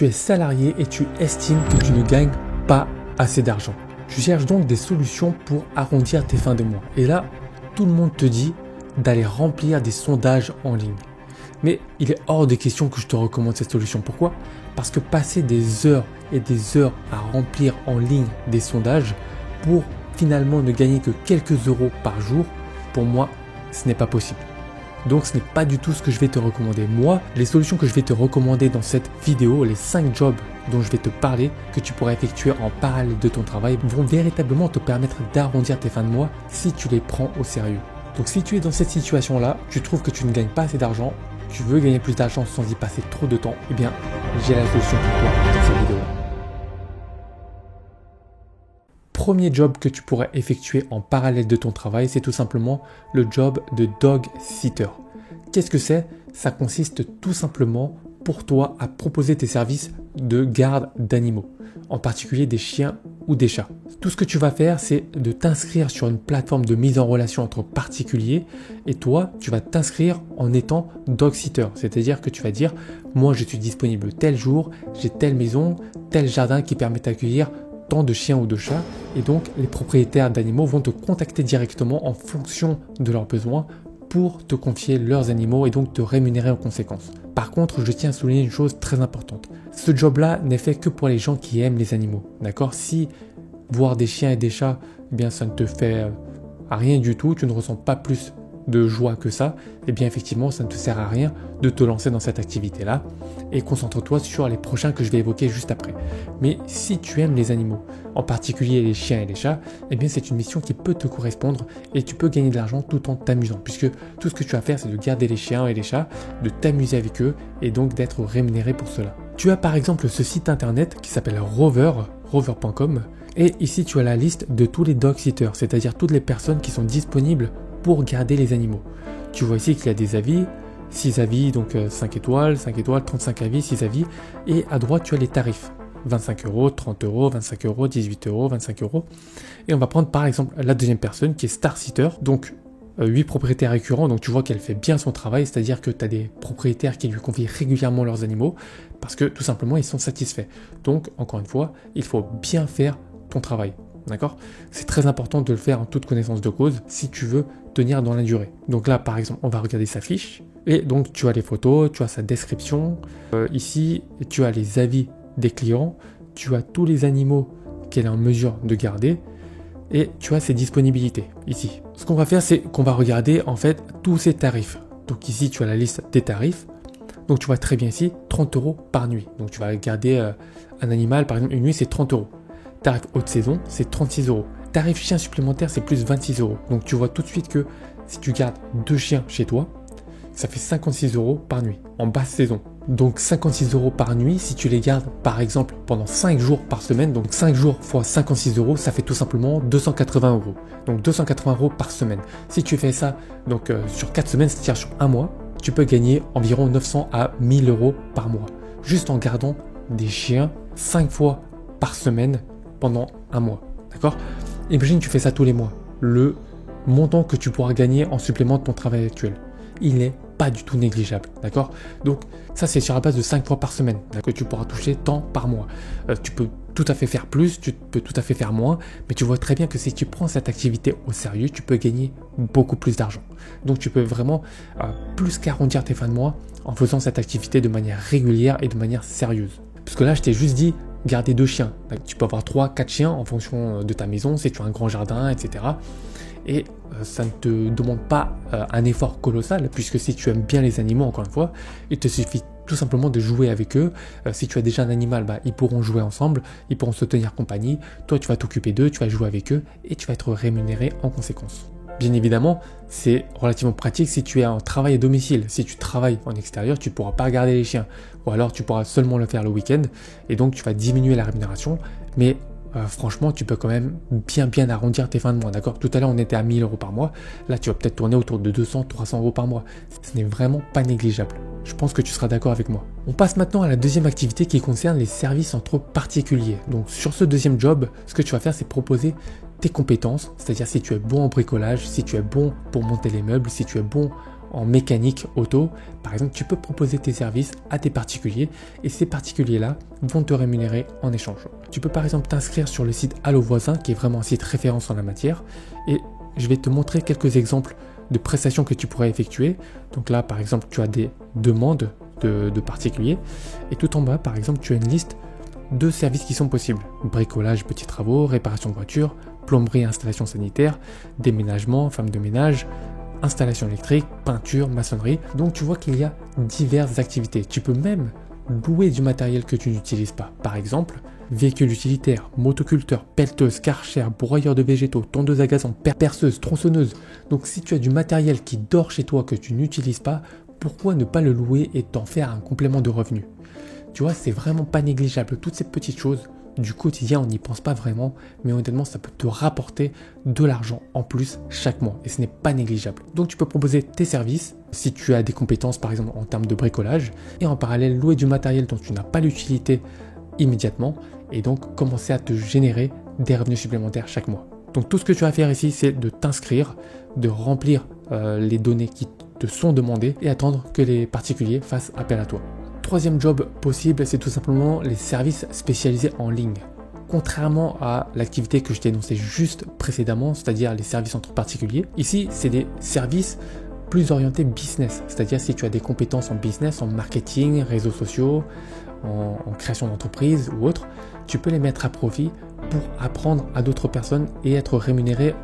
tu es salarié et tu estimes que tu ne gagnes pas assez d'argent. Tu cherches donc des solutions pour arrondir tes fins de mois. Et là, tout le monde te dit d'aller remplir des sondages en ligne. Mais il est hors de question que je te recommande cette solution. Pourquoi? Parce que passer des heures et des heures à remplir en ligne des sondages pour finalement ne gagner que quelques euros par jour, pour moi, ce n'est pas possible. Donc ce n'est pas du tout ce que je vais te recommander. Moi, les solutions que je vais te recommander dans cette vidéo, les 5 jobs dont je vais te parler, que tu pourras effectuer en parallèle de ton travail, vont véritablement te permettre d'arrondir tes fins de mois si tu les prends au sérieux. Donc si tu es dans cette situation-là, tu trouves que tu ne gagnes pas assez d'argent, tu veux gagner plus d'argent sans y passer trop de temps, eh bien j'ai la solution pour toi dans cette vidéo-là. Premier job que tu pourrais effectuer en parallèle de ton travail, c'est tout simplement le job de dog sitter. Qu'est-ce que c'est? Ça consiste tout simplement pour toi à proposer tes services de garde d'animaux, en particulier des chiens ou des chats. Tout ce que tu vas faire, c'est de t'inscrire sur une plateforme de mise en relation entre particuliers et toi, tu vas t'inscrire en étant dog sitter. C'est-à-dire que tu vas dire, moi je suis disponible tel jour, j'ai telle maison, tel jardin qui permet d'accueillir tant de chiens ou de chats, et donc les propriétaires d'animaux vont te contacter directement en fonction de leurs besoins pour te confier leurs animaux et donc te rémunérer en conséquence. Par contre, je tiens à souligner une chose très importante. Ce job-là n'est fait que pour les gens qui aiment les animaux. D'accord? Si voir des chiens et des chats, eh bien ça ne te fait rien du tout, tu ne ressens pas plus de joie que ça, eh bien effectivement ça ne te sert à rien de te lancer dans cette activité-là et concentre-toi sur les prochains que je vais évoquer juste après. Mais si tu aimes les animaux, en particulier les chiens et les chats, eh bien c'est une mission qui peut te correspondre et tu peux gagner de l'argent tout en t'amusant, puisque tout ce que tu vas faire c'est de garder les chiens et les chats, de t'amuser avec eux et donc d'être rémunéré pour cela. Tu as par exemple ce site internet qui s'appelle rover.com, et ici tu as la liste de tous les dog sitters, c'est-à-dire toutes les personnes qui sont disponibles pour garder les animaux. Tu vois ici qu'il y a des avis, 6 avis, donc 5 étoiles, 35 avis, 6 avis, et à droite tu as les tarifs, 25 euros, 30 euros, 25 euros, 18 euros, 25 euros. Et on va prendre par exemple la deuxième personne qui est Star Sitter, donc 8 propriétaires récurrents, donc tu vois qu'elle fait bien son travail, c'est-à-dire que tu as des propriétaires qui lui confient régulièrement leurs animaux, parce que tout simplement ils sont satisfaits. Donc encore une fois, il faut bien faire ton travail. D'accord? C'est très important de le faire en toute connaissance de cause si tu veux tenir dans la durée. Donc là, par exemple, on va regarder sa fiche. Et donc, tu as les photos, tu as sa description. Ici, tu as les avis des clients. Tu as tous les animaux qu'elle est en mesure de garder. Et tu as ses disponibilités ici. Ce qu'on va faire, c'est qu'on va regarder en fait tous ses tarifs. Donc ici, tu as la liste des tarifs. Donc tu vois très bien ici, 30 euros par nuit. Donc tu vas garder un animal, par exemple, une nuit, c'est 30 euros. Tarif haute saison, c'est 36 euros. Tarif chien supplémentaire, c'est plus 26 euros. Donc tu vois tout de suite que si tu gardes 2 chiens chez toi, ça fait 56 euros par nuit, en basse saison. Donc 56 euros par nuit, si tu les gardes par exemple pendant 5 jours par semaine, donc 5 jours fois 56 euros, ça fait tout simplement 280 euros. Donc 280 euros par semaine. Si tu fais ça donc, sur 4 semaines, c'est-à-dire sur un mois, tu peux gagner environ 900 à 1000 euros par mois. Juste en gardant des chiens 5 fois par semaine pendant un mois, d'accord? Imagine tu fais ça tous les mois. Le montant que tu pourras gagner en supplément de ton travail actuel, il n'est pas du tout négligeable, d'accord? Donc ça c'est sur la base de 5 fois par semaine que tu pourras toucher tant par mois. Tu peux tout à fait faire plus, tu peux tout à fait faire moins, mais tu vois très bien que si tu prends cette activité au sérieux, tu peux gagner beaucoup plus d'argent. Donc tu peux vraiment plus qu'arrondir tes fins de mois en faisant cette activité de manière régulière et de manière sérieuse. Parce que là je t'ai juste dit garder 2 chiens. Tu peux avoir 3-4 chiens en fonction de ta maison, si tu as un grand jardin, etc. Et ça ne te demande pas un effort colossal, puisque si tu aimes bien les animaux, encore une fois, il te suffit tout simplement de jouer avec eux. Si tu as déjà un animal, ils pourront jouer ensemble, ils pourront se tenir compagnie. Toi, tu vas t'occuper d'eux, tu vas jouer avec eux et tu vas être rémunéré en conséquence. Bien évidemment, c'est relativement pratique si tu es en travail à domicile. Si tu travailles en extérieur, tu ne pourras pas garder les chiens. Ou alors, tu pourras seulement le faire le week-end. Et donc, tu vas diminuer la rémunération. Mais franchement, tu peux quand même bien arrondir tes fins de mois. D'accord? Tout à l'heure, on était à 1000 euros par mois. Là, tu vas peut-être tourner autour de 200-300 euros par mois. Ce n'est vraiment pas négligeable. Je pense que tu seras d'accord avec moi. On passe maintenant à la deuxième activité qui concerne les services entre particuliers. Donc, sur ce deuxième job, ce que tu vas faire, c'est proposer tes compétences, c'est-à-dire si tu es bon en bricolage, si tu es bon pour monter les meubles, si tu es bon en mécanique auto, par exemple, tu peux proposer tes services à des particuliers et ces particuliers-là vont te rémunérer en échange. Tu peux par exemple t'inscrire sur le site Allo Voisin qui est vraiment un site référence en la matière et je vais te montrer quelques exemples de prestations que tu pourrais effectuer. Donc là, par exemple, tu as des demandes de particuliers et tout en bas, par exemple, tu as une liste de services qui sont possibles. Bricolage, petits travaux, réparation de voitures, plomberie, installation sanitaire, déménagement, femme de ménage, installation électrique, peinture, maçonnerie. Donc tu vois qu'il y a diverses activités. Tu peux même louer du matériel que tu n'utilises pas. Par exemple, véhicules utilitaires, motoculteur, pelleteuse, karcher, broyeur de végétaux, tondeuse à gazon, perceuse, tronçonneuse. Donc si tu as du matériel qui dort chez toi que tu n'utilises pas, pourquoi ne pas le louer et t'en faire un complément de revenu? Tu vois, c'est vraiment pas négligeable. Toutes ces petites choses du quotidien, on n'y pense pas vraiment, mais honnêtement, ça peut te rapporter de l'argent en plus chaque mois et ce n'est pas négligeable. Donc, tu peux proposer tes services si tu as des compétences, par exemple en termes de bricolage, et en parallèle, louer du matériel dont tu n'as pas l'utilité immédiatement et donc commencer à te générer des revenus supplémentaires chaque mois. Donc, tout ce que tu vas à faire ici, c'est de t'inscrire, de remplir les données qui te sont demandées et attendre que les particuliers fassent appel à toi. Troisième job possible, c'est tout simplement les services spécialisés en ligne. Contrairement à l'activité que je t'ai énoncée juste précédemment, c'est-à-dire les services entre particuliers, ici, c'est des services plus orientés business. C'est-à-dire si tu as des compétences en business, en marketing, réseaux sociaux, en création d'entreprise ou autre, tu peux les mettre à profit pour apprendre à d'autres personnes et être rémunéré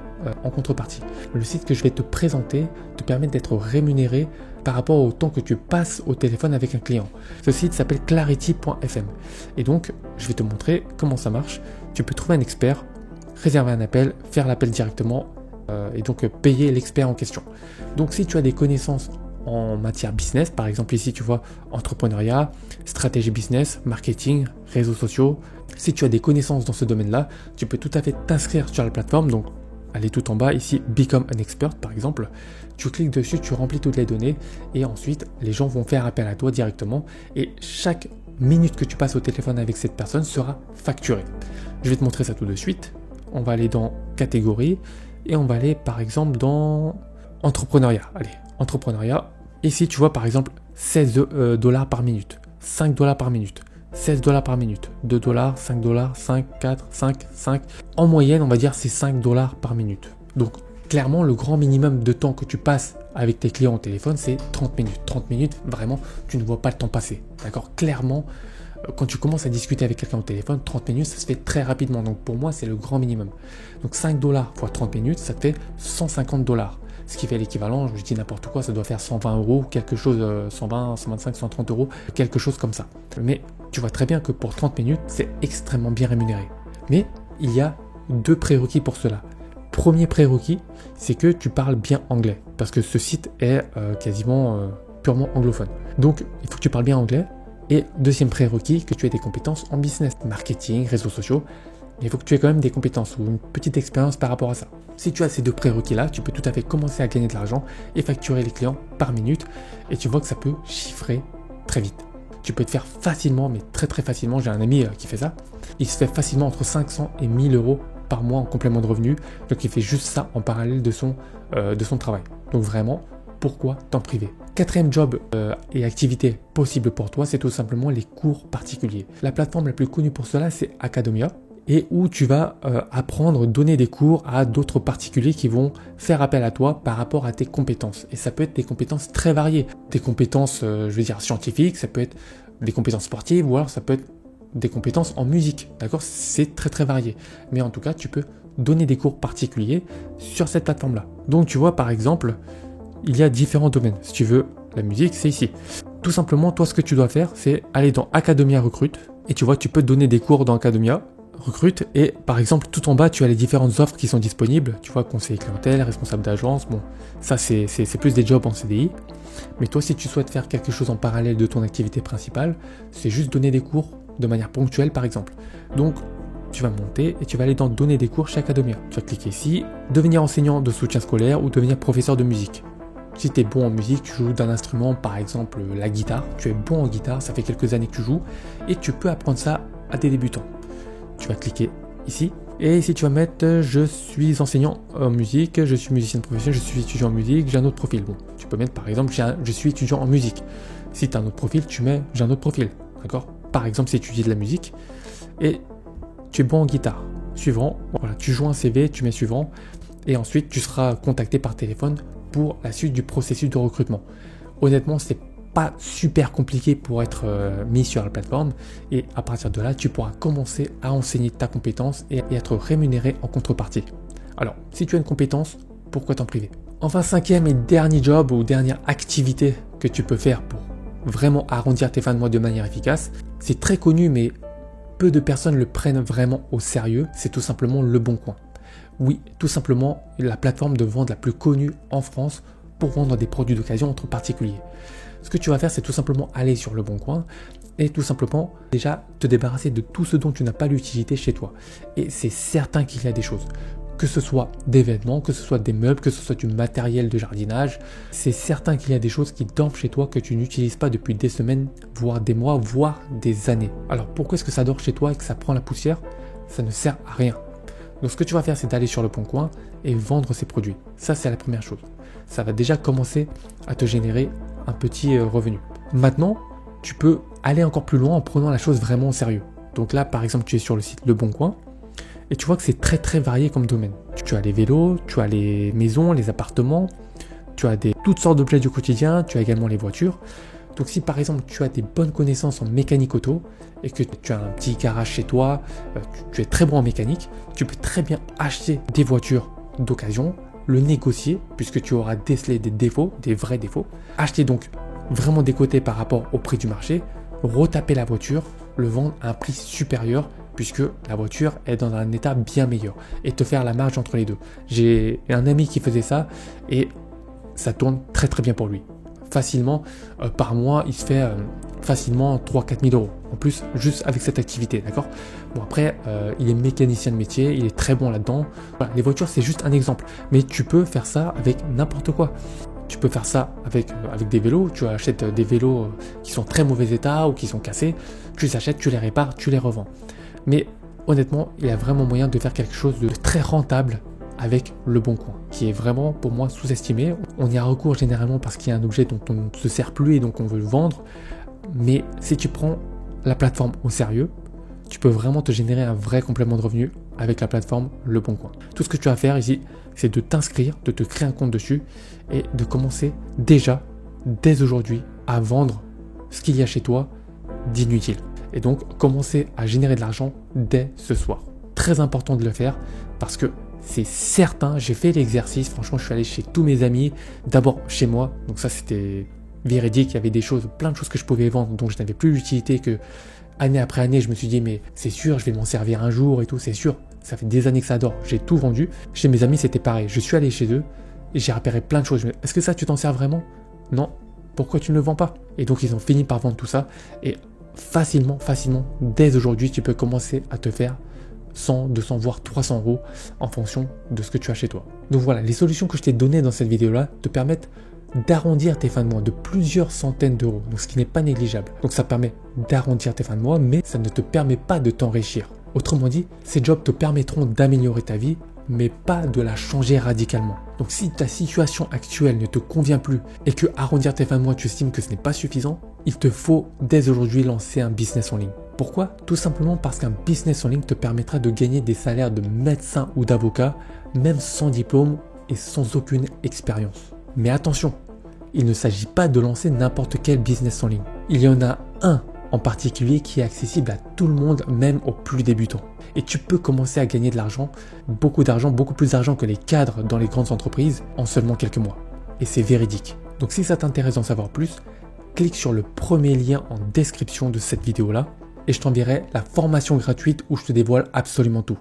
en contrepartie. Le site que je vais te présenter te permet d'être rémunéré par rapport au temps que tu passes au téléphone avec un client. Ce site s'appelle clarity.fm et donc je vais te montrer comment ça marche. Tu peux trouver un expert, réserver un appel, faire l'appel directement et donc payer l'expert en question. Donc si tu as des connaissances en matière business, par exemple ici tu vois entrepreneuriat, stratégie business, marketing, réseaux sociaux, si tu as des connaissances dans ce domaine-là, tu peux tout à fait t'inscrire sur la plateforme. Donc allez tout en bas, ici Become an Expert par exemple, tu cliques dessus, tu remplis toutes les données et ensuite les gens vont faire appel à toi directement et chaque minute que tu passes au téléphone avec cette personne sera facturée. Je vais te montrer ça tout de suite. On va aller dans catégorie et on va aller par exemple dans entrepreneuriat. Allez, entrepreneuriat. Ici tu vois par exemple 16 dollars par minute, 5 dollars par minute, 16 dollars par minute, 2 dollars, 5 dollars, 5, 4, 5, 5. En moyenne, on va dire c'est 5 dollars par minute. Donc, clairement, le grand minimum de temps que tu passes avec tes clients au téléphone, c'est 30 minutes. 30 minutes, vraiment, tu ne vois pas le temps passer. D'accord? Clairement, quand tu commences à discuter avec quelqu'un au téléphone, 30 minutes, ça se fait très rapidement. Donc, pour moi, c'est le grand minimum. Donc, 5 dollars fois 30 minutes, ça te fait 150 dollars. Ce qui fait l'équivalent, je dis n'importe quoi, ça doit faire 120 euros, quelque chose, 120, 125, 130 euros, quelque chose comme ça. Mais tu vois très bien que pour 30 minutes, c'est extrêmement bien rémunéré. Mais il y a deux prérequis pour cela. Premier prérequis, c'est que tu parles bien anglais, parce que ce site est quasiment purement anglophone. Donc, il faut que tu parles bien anglais. Et deuxième prérequis, que tu aies des compétences en business, marketing, réseaux sociaux. Mais il faut que tu aies quand même des compétences ou une petite expérience par rapport à ça. Si tu as ces deux prérequis-là, tu peux tout à fait commencer à gagner de l'argent et facturer les clients par minute. Et tu vois que ça peut chiffrer très vite. Tu peux te faire facilement, mais très très facilement. J'ai un ami qui fait ça. Il se fait facilement entre 500 et 1000 euros par mois en complément de revenus. Donc il fait juste ça en parallèle de son travail. Donc vraiment, pourquoi t'en priver? Quatrième job et activité possible pour toi, c'est tout simplement les cours particuliers. La plateforme la plus connue pour cela, c'est Academia. Et où tu vas apprendre, donner des cours à d'autres particuliers qui vont faire appel à toi par rapport à tes compétences. Et ça peut être des compétences très variées. Des compétences, je veux dire, scientifiques, ça peut être des compétences sportives ou alors ça peut être des compétences en musique. D'accord? C'est très très varié. Mais en tout cas, tu peux donner des cours particuliers sur cette plateforme-là. Donc tu vois, par exemple, il y a différents domaines. Si tu veux, la musique, c'est ici. Tout simplement, toi, ce que tu dois faire, c'est aller dans Academia Recrute. Et tu vois, tu peux donner des cours dans Academia Recrute et par exemple tout en bas tu as les différentes offres qui sont disponibles, tu vois, conseiller clientèle, responsable d'agence, bon ça c'est plus des jobs en CDI, mais toi si tu souhaites faire quelque chose en parallèle de ton activité principale, c'est juste donner des cours de manière ponctuelle par exemple. Donc tu vas monter et tu vas aller dans donner des cours chez Academia, tu vas cliquer ici, devenir enseignant de soutien scolaire ou devenir professeur de musique. Si tu es bon en musique, tu joues d'un instrument, par exemple la guitare, tu es bon en guitare, ça fait quelques années que tu joues et tu peux apprendre ça à des débutants. Tu vas cliquer ici et ici tu vas mettre je suis enseignant en musique, je suis musicien professionnel, je suis étudiant en musique, j'ai un autre profil. Bon, tu peux mettre par exemple, je suis étudiant en musique. Si tu as un autre profil, tu mets j'ai un autre profil. D'accord? Par exemple, si tu étudies de la musique et tu es bon en guitare. Suivant, voilà, tu joues un CV, tu mets suivant. Et ensuite, tu seras contacté par téléphone pour la suite du processus de recrutement. Honnêtement, c'est pas super compliqué pour être mis sur la plateforme. Et à partir de là, tu pourras commencer à enseigner ta compétence et être rémunéré en contrepartie. Alors, si tu as une compétence, pourquoi t'en priver? Enfin, cinquième et dernier job ou dernière activité que tu peux faire pour vraiment arrondir tes fins de mois de manière efficace, c'est très connu, mais peu de personnes le prennent vraiment au sérieux, c'est tout simplement Le Bon Coin. Oui, tout simplement la plateforme de vente la plus connue en France pour vendre des produits d'occasion entre particuliers. Ce que tu vas faire, c'est tout simplement aller sur Le Bon Coin et tout simplement déjà te débarrasser de tout ce dont tu n'as pas l'utilité chez toi. Et c'est certain qu'il y a des choses, que ce soit des vêtements, que ce soit des meubles, que ce soit du matériel de jardinage, c'est certain qu'il y a des choses qui dorment chez toi que tu n'utilises pas depuis des semaines, voire des mois, voire des années. Alors pourquoi est-ce que ça dort chez toi et que ça prend la poussière? Ça ne sert à rien. Donc ce que tu vas faire, c'est d'aller sur Le Bon Coin et vendre ces produits. Ça, c'est la première chose. Ça va déjà commencer à te générer un petit revenu. Maintenant, tu peux aller encore plus loin en prenant la chose vraiment au sérieux. Donc là, par exemple, tu es sur le site Le Bon Coin et tu vois que c'est très très varié comme domaine. Tu as les vélos, tu as les maisons, les appartements, tu as toutes sortes d'objets du quotidien, tu as également les voitures. Donc si par exemple tu as des bonnes connaissances en mécanique auto et que tu as un petit garage chez toi, tu es très bon en mécanique, tu peux très bien acheter des voitures d'occasion, le négocier puisque tu auras décelé des défauts, des vrais défauts, acheter donc vraiment décoté par rapport au prix du marché, retaper la voiture, le vendre à un prix supérieur puisque la voiture est dans un état bien meilleur et te faire la marge entre les deux. J'ai un ami qui faisait ça et ça tourne très très bien pour lui. Facilement, par mois, il se fait facilement 3-4 000 euros. En plus, juste avec cette activité, d'accord? Bon, après, il est mécanicien de métier, il est très bon là-dedans. Voilà, les voitures, c'est juste un exemple. Mais tu peux faire ça avec n'importe quoi. Tu peux faire ça avec des vélos. Tu achètes des vélos qui sont en très mauvais état ou qui sont cassés. Tu les achètes, tu les répares, tu les revends. Mais honnêtement, il y a vraiment moyen de faire quelque chose de très rentable avec Le Bon Coin, qui est vraiment pour moi sous-estimé. On y a recours généralement parce qu'il y a un objet dont on ne se sert plus et donc on veut le vendre. Mais si tu prends la plateforme au sérieux, tu peux vraiment te générer un vrai complément de revenu avec la plateforme Le Bon Coin. Tout ce que tu as à faire ici, c'est de t'inscrire, de te créer un compte dessus et de commencer déjà, dès aujourd'hui, à vendre ce qu'il y a chez toi d'inutile. Et donc, commencer à générer de l'argent dès ce soir. Très important de le faire parce que c'est certain, j'ai fait l'exercice, franchement je suis allé chez tous mes amis, d'abord chez moi, donc ça c'était véridique, il y avait des choses, plein de choses que je pouvais vendre dont je n'avais plus l'utilité, que année après année je me suis dit mais c'est sûr je vais m'en servir un jour et tout, c'est sûr, ça fait des années que ça dort, j'ai tout vendu. Chez mes amis c'était pareil, je suis allé chez eux et j'ai repéré plein de choses, est-ce que ça tu t'en sers vraiment? Non, pourquoi tu ne le vends pas? Et donc ils ont fini par vendre tout ça et facilement, dès aujourd'hui tu peux commencer à te faire 100, 200, voire 300 euros en fonction de ce que tu as chez toi. Donc voilà, les solutions que je t'ai données dans cette vidéo-là te permettent d'arrondir tes fins de mois de plusieurs centaines d'euros, donc ce qui n'est pas négligeable. Donc ça permet d'arrondir tes fins de mois, mais ça ne te permet pas de t'enrichir. Autrement dit, ces jobs te permettront d'améliorer ta vie, mais pas de la changer radicalement. Donc si ta situation actuelle ne te convient plus et que arrondir tes fins de mois, tu estimes que ce n'est pas suffisant, il te faut dès aujourd'hui lancer un business en ligne. Pourquoi? Tout simplement parce qu'un business en ligne te permettra de gagner des salaires de médecin ou d'avocat, même sans diplôme et sans aucune expérience. Mais attention, il ne s'agit pas de lancer n'importe quel business en ligne. Il y en a un en particulier qui est accessible à tout le monde, même aux plus débutants. Et tu peux commencer à gagner de l'argent, beaucoup plus d'argent que les cadres dans les grandes entreprises en seulement quelques mois. Et c'est véridique. Donc si ça t'intéresse d'en savoir plus, clique sur le premier lien en description de cette vidéo-là et je t'enverrai la formation gratuite où je te dévoile absolument tout.